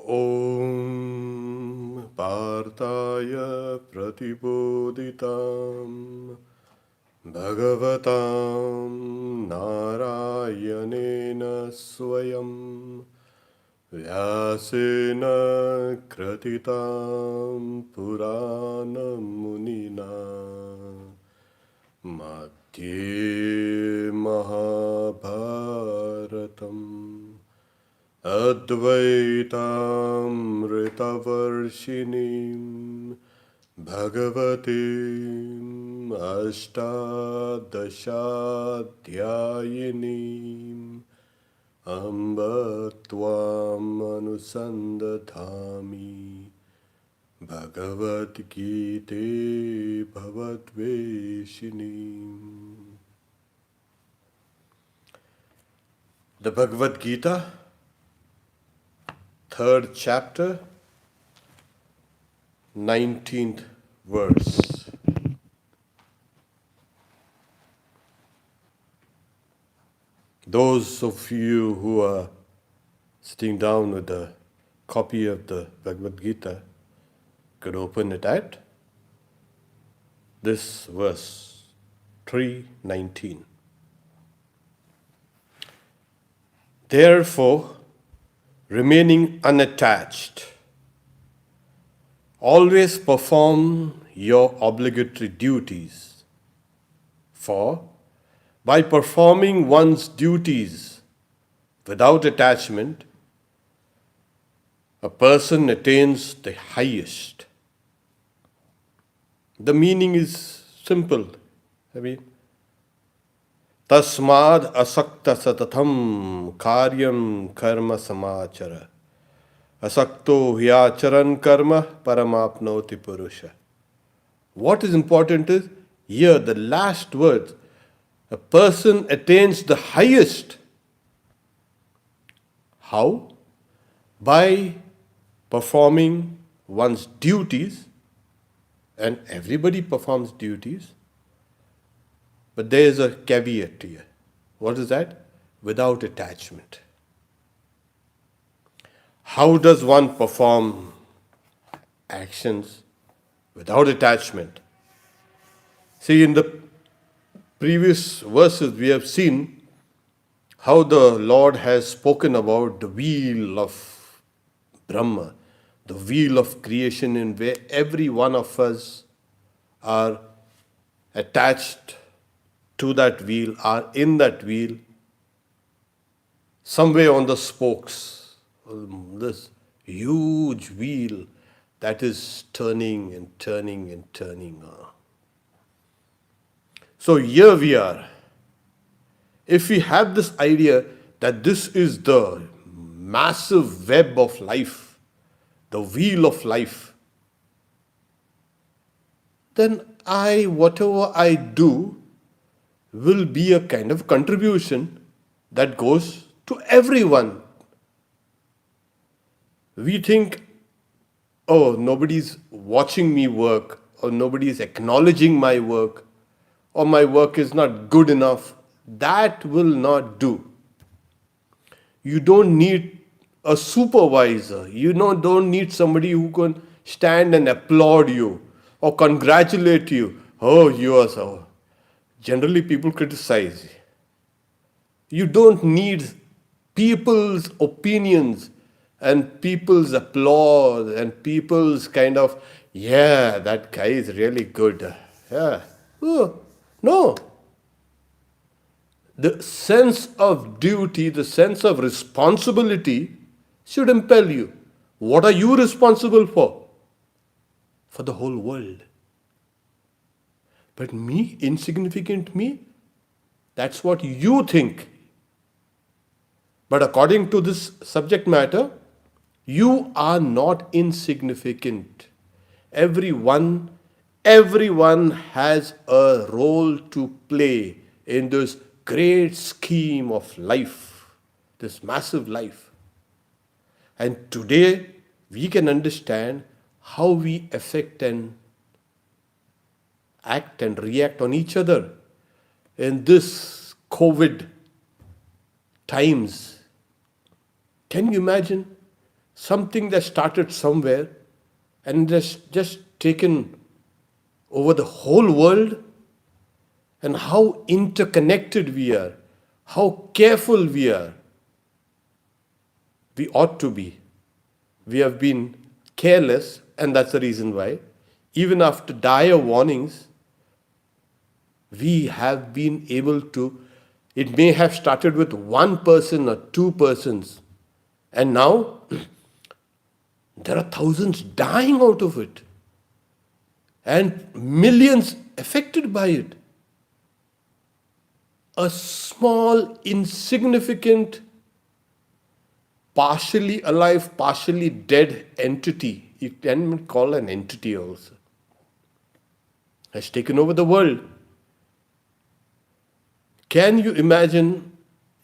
Om Partaya Pratibodhitam Bhagavatam Narayanena Swayam Vyasena Kratitam Purana Munina Madhye Mahabharatam Advaitam Ritavarshinim Bhagavatim Ashtadashaadhyayinim Amba Tvam Anusandadhami Bhagavad Gita Bhavatveshinim. The Bhagavad Gita, third chapter, 19th verse. Those of you who are sitting down with a copy of the Bhagavad Gita could open it at this verse, 3:19. Therefore, remaining unattached, always perform your obligatory duties. For by performing one's duties without attachment, a person attains the highest. The meaning is simple. Tasmad asakta satatham karyam karma samachara. Asakto hyacharan karma paramapnoti purusha. What is important is here the last words. A person attains the highest. How? By performing one's duties, and everybody performs duties, but there is a caveat here. What is that? Without attachment. How does one perform actions without attachment? See, in the previous verses we have seen how the Lord has spoken about the wheel of Brahma, the wheel of creation, in where every one of us are attached to that wheel, are in that wheel, somewhere on the spokes. This huge wheel that is turning and turning and turning. So here we are. If we have this idea that this is the massive web of life, the wheel of life, then whatever I do will be a kind of contribution that goes to everyone. We think, oh, nobody's watching me work, or nobody's acknowledging my work, or my work is not good enough. That will not do. You don't need a supervisor. You don't need somebody who can stand and applaud you or congratulate you. Oh, you are so. Generally, people criticize. You don't need people's opinions and people's applause and people's kind of, yeah, that guy is really good. Yeah. Oh, no. The sense of duty, the sense of responsibility should impel you. What are you responsible for? For the whole world. But me, insignificant me, that's what you think. But according to this subject matter, you are not insignificant. Everyone has a role to play in this great scheme of life, this massive life. And today we can understand how we affect and act and react on each other in this COVID times. Can you imagine? something that started somewhere and just taken over the whole world, and how interconnected we are, how careful we are. We ought to be. We have been careless, and that's the reason why, even after dire warnings, we have been able to. It may have started with one person or two persons, and now there are thousands dying out of it, and millions affected by it. A small, insignificant, partially alive, partially dead entity, you can call an entity also, has taken over the world. Can you imagine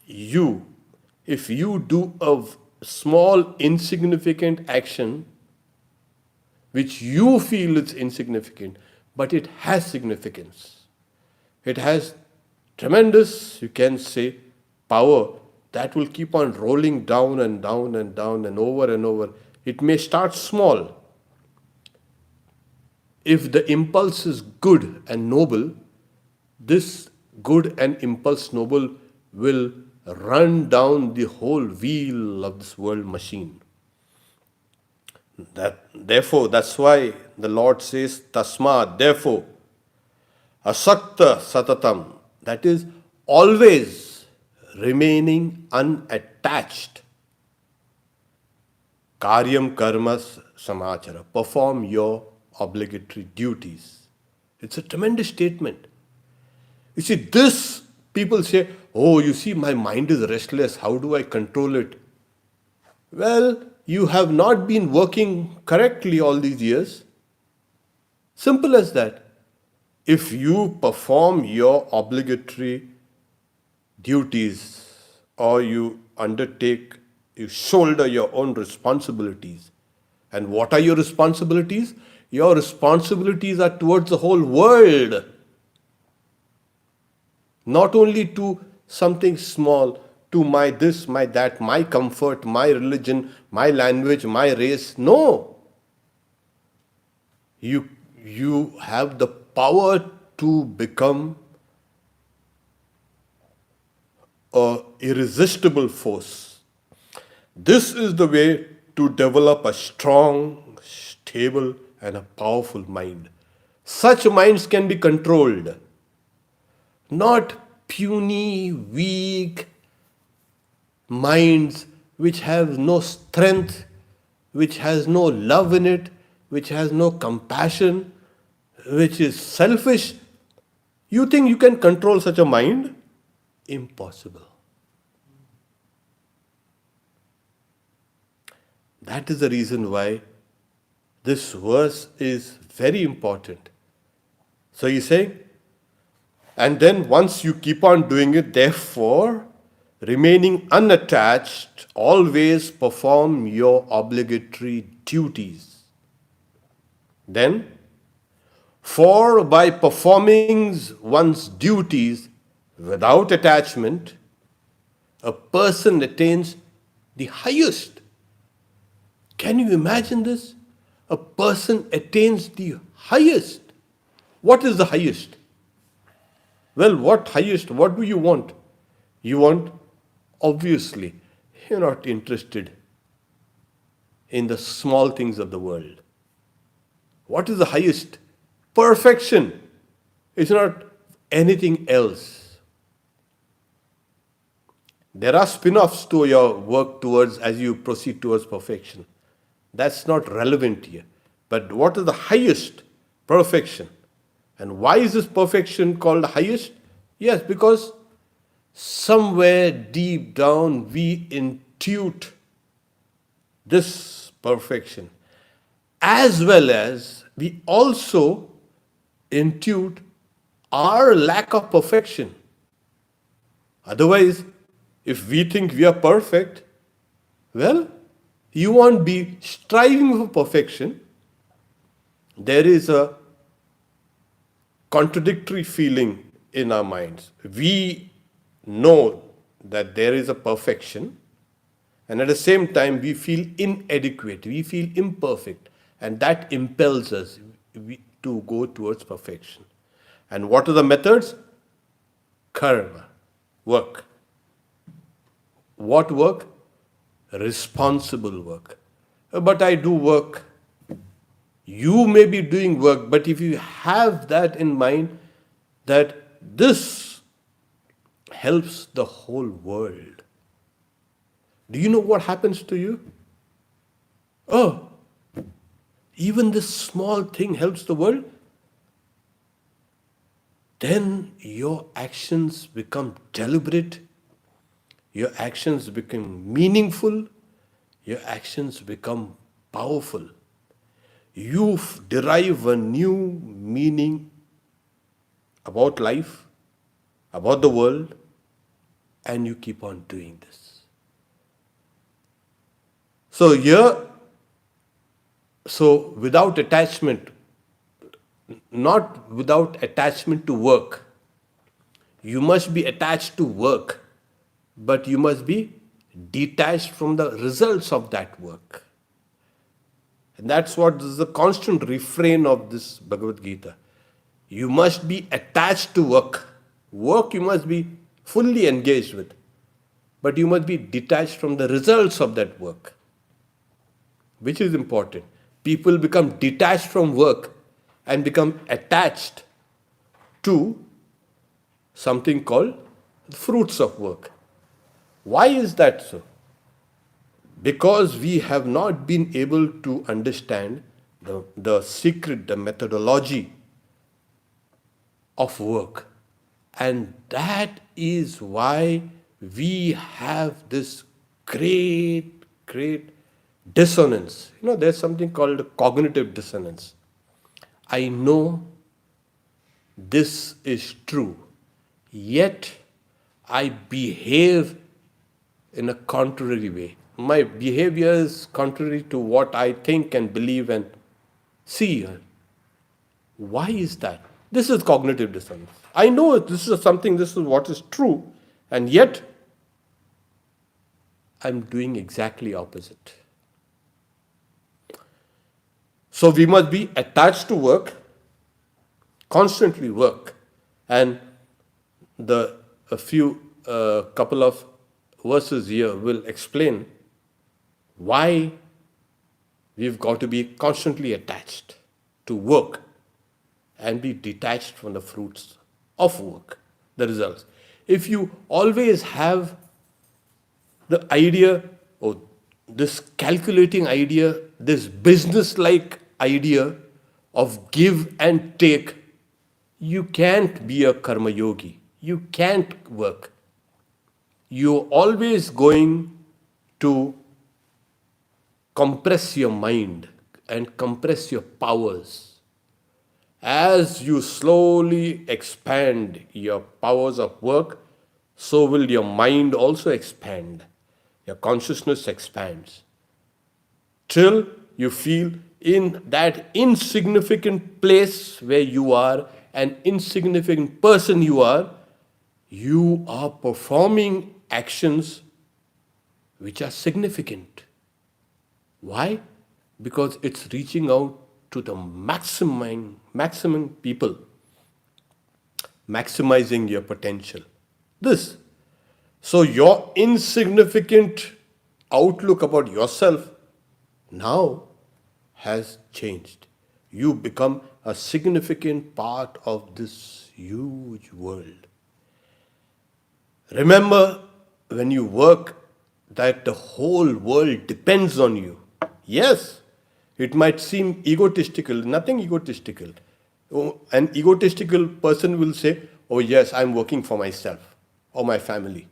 if you do a small, insignificant action which you feel is insignificant, but it has significance. It has tremendous, you can say, power that will keep on rolling down and down and down and over. It may start small. If the impulse is good and noble, this good and impulse noble will run down the whole wheel of this world machine. Therefore, that's why the Lord says, Tasma, therefore, asakta satatam, that is, always remaining unattached. Karyam karmas samachara, perform your obligatory duties. It's a tremendous statement. You see, this, people say, oh, you see, my mind is restless, how do I control it? Well, you have not been working correctly all these years. Simple as that. If you perform your obligatory duties, or you shoulder your own responsibilities. And what are your responsibilities? Your responsibilities are towards the whole world. Not only to something small, to my this, my that, my comfort, my religion, my language, my race. No. You have the power to become an irresistible force. This is the way to develop a strong, stable, and a powerful mind. Such minds can be controlled. Not puny, weak minds which have no strength, which has no love in it, which has no compassion, which is selfish. You think you can control such a mind? Impossible. That is the reason why this verse is very important. So you say, and then once you keep on doing it, therefore, remaining unattached, always perform your obligatory duties. Then, for by performing one's duties without attachment, a person attains the highest. Can you imagine this? A person attains the highest. What is the highest? Well, what highest? What do you want? You want, obviously, you're not interested in the small things of the world. What is the highest? Perfection. It's not anything else. There are spin-offs to your work towards as you proceed towards perfection. That's not relevant here. But what is the highest? Perfection. And why is this perfection called highest? Yes, because somewhere deep down we intuit this perfection, as well as we also intuit our lack of perfection. Otherwise, if we think we are perfect, well, you won't be striving for perfection. There is a contradictory feeling in our minds. We know that there is a perfection, And at the same time, we feel inadequate, we feel imperfect, and that impels us to go towards perfection. And what are the methods? Karma, work. What work? Responsible work. But I do work. You may be doing work, but if you have that in mind, that this helps the whole world. Do you know what happens to you? Oh, even this small thing helps the world? Then your actions become deliberate, your actions become meaningful, your actions become powerful. You derive a new meaning about life, about the world, and you keep on doing this. So without attachment, not without attachment to work. You must be attached to work, but you must be detached from the results of that work. And that's what is the constant refrain of this Bhagavad Gita. You must be attached to work. Work you must be fully engaged with, but you must be detached from the results of that work, which is important. People become detached from work and become attached to something called fruits of work. Why is that so? Because we have not been able to understand the secret, the methodology of work. And that is why we have this great dissonance. There's something called cognitive dissonance. I know this is true, yet I behave in a contrary way. My behavior is contrary to what I think and believe and see. Why is that? This is cognitive dissonance. I know this is what is true, and yet I'm doing exactly opposite. So we must be attached to work, constantly work, and couple of verses here will explain why we've got to be constantly attached to work and be detached from the fruits of work, the results. If you always have the idea, or this calculating idea, this business-like idea of give and take, you can't be a karma yogi. You can't work. You're always going to compress your mind and compress your powers. As you slowly expand your powers of work, so will your mind also expand. Your consciousness expands. Till you feel in that insignificant place where you are, an insignificant person you are performing actions which are significant. Why? Because it's reaching out to the maximum people, maximizing your potential. This. So your insignificant outlook about yourself now has changed. You become a significant part of this huge world. Remember, when you work, that the whole world depends on you. Yes, it might seem egotistical, nothing egotistical. An egotistical person will say, oh yes, I'm working for myself or my family.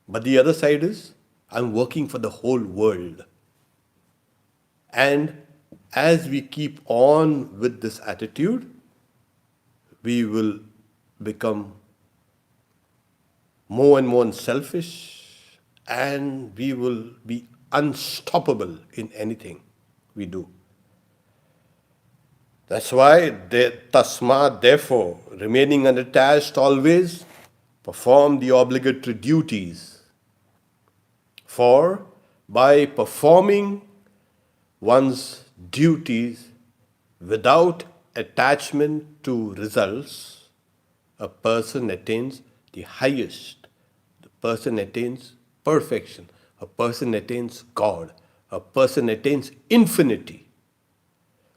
But the other side is, I'm working for the whole world. And as we keep on with this attitude, we will become more and more selfish, and we will be unstoppable in anything we do. That's why tasma, therefore, remaining unattached always, perform the obligatory duties. For by performing one's duties without attachment to results, a person attains the highest. The person attains perfection. A person attains God. A person attains infinity.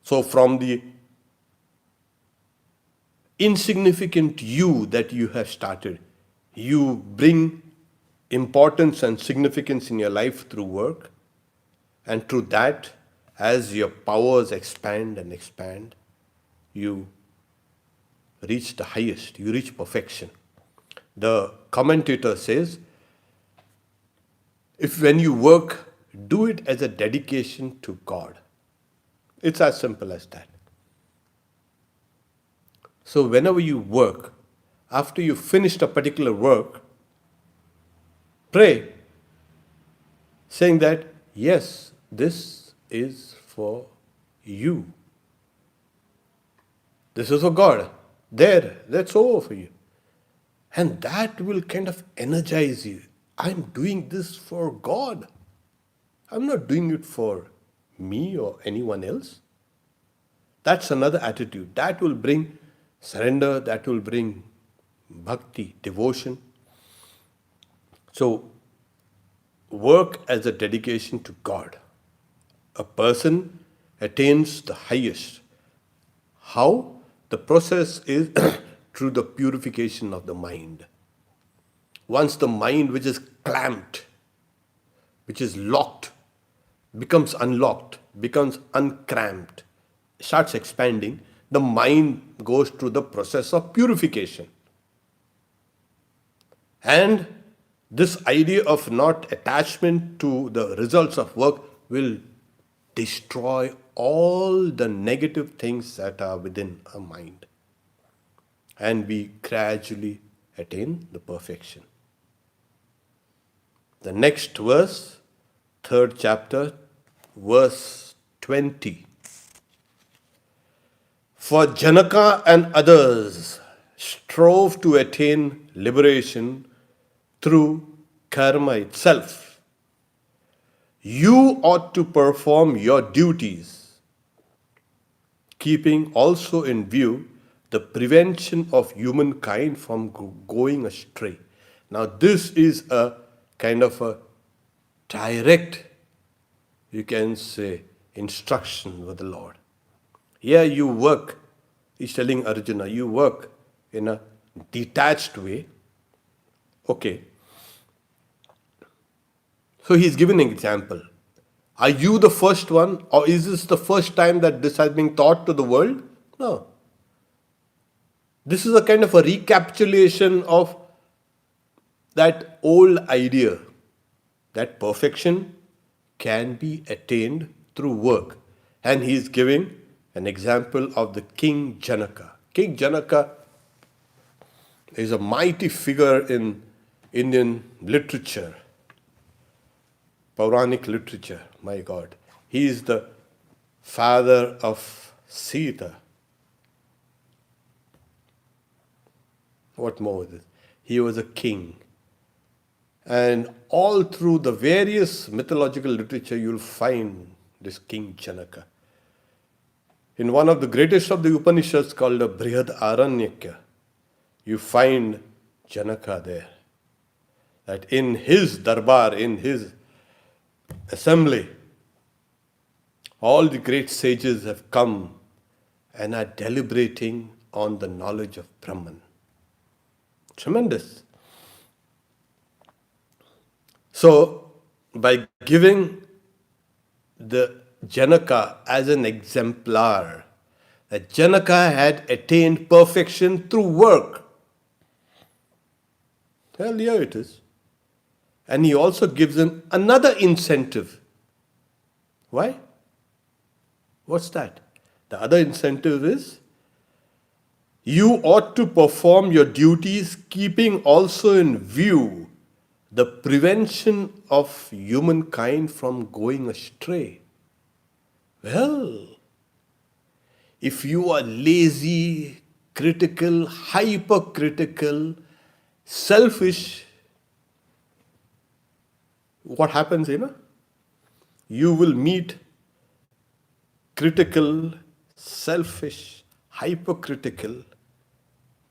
So from the insignificant you that you have started, you bring importance and significance in your life through work, and through that, as your powers expand and expand, you reach the highest, you reach perfection. The commentator says, if when you work, do it as a dedication to God. It's as simple as that. So whenever you work, after you finished a particular work, pray, saying that, yes, this is for you. This is for God. There, that's over for you. And that will kind of energize you. I'm doing this for God. I'm not doing it for me or anyone else. That's another attitude. That will bring surrender, that will bring bhakti, devotion. So, work as a dedication to God. A person attains the highest. How? The process is through the purification of the mind. Once the mind which is clamped, which is locked, becomes unlocked, becomes uncramped, starts expanding, the mind goes through the process of purification. And this idea of not attachment to the results of work will destroy all the negative things that are within a mind. And we gradually attain the perfection. The next verse, 3rd chapter, verse 20. For Janaka and others strove to attain liberation through karma itself. You ought to perform your duties, keeping also in view the prevention of humankind from going astray. Now, this is a kind of a direct, you can say, instruction with the Lord. Here you work, he's telling Arjuna, you work in a detached way. Okay. So he's given an example. Are you the first one, or is this the first time that this has been taught to the world? No. This is a kind of a recapitulation of that old idea that perfection can be attained through work. And he is giving an example of the King Janaka. King Janaka is a mighty figure in Indian literature, Puranic literature, my God. He is the father of Sita. What more is this? He was a king. And all through the various mythological literature, you'll find this King Janaka. In one of the greatest of the Upanishads called the Brihad Aranyaka, you find Janaka there. That in his darbar, in his assembly, all the great sages have come and are deliberating on the knowledge of Brahman. Tremendous. So, by giving the Janaka as an exemplar, that Janaka had attained perfection through work. Well, here it is. And he also gives him another incentive. Why? What's that? The other incentive is, you ought to perform your duties keeping also in view the prevention of humankind from going astray. Well, if you are lazy, critical, hypercritical, selfish, what happens, you will meet critical, selfish, hypercritical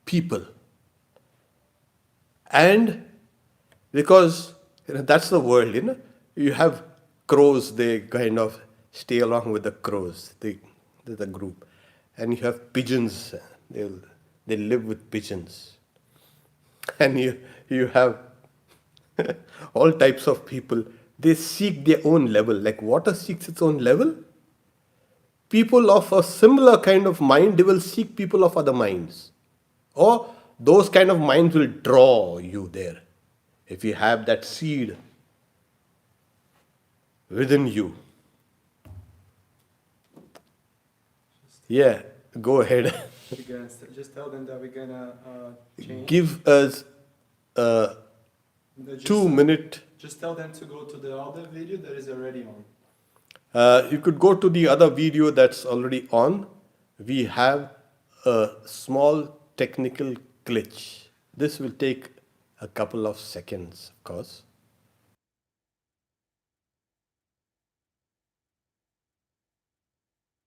people. And because that's the world, you have crows, they kind of stay along with the crows, they're the group. And you have pigeons, they live with pigeons. And you have all types of people, they seek their own level, like water seeks its own level. People of a similar kind of mind, they will seek people of other minds. Or those kind of minds will draw you there. If you have that seed within you. Yeah, go ahead. Just tell them that we're gonna change. Give us a Just, 2 minute. Just tell them to go to the other video that is already on. You could go to the other video that's already on. We have a small technical glitch. This will take a couple of seconds, of course.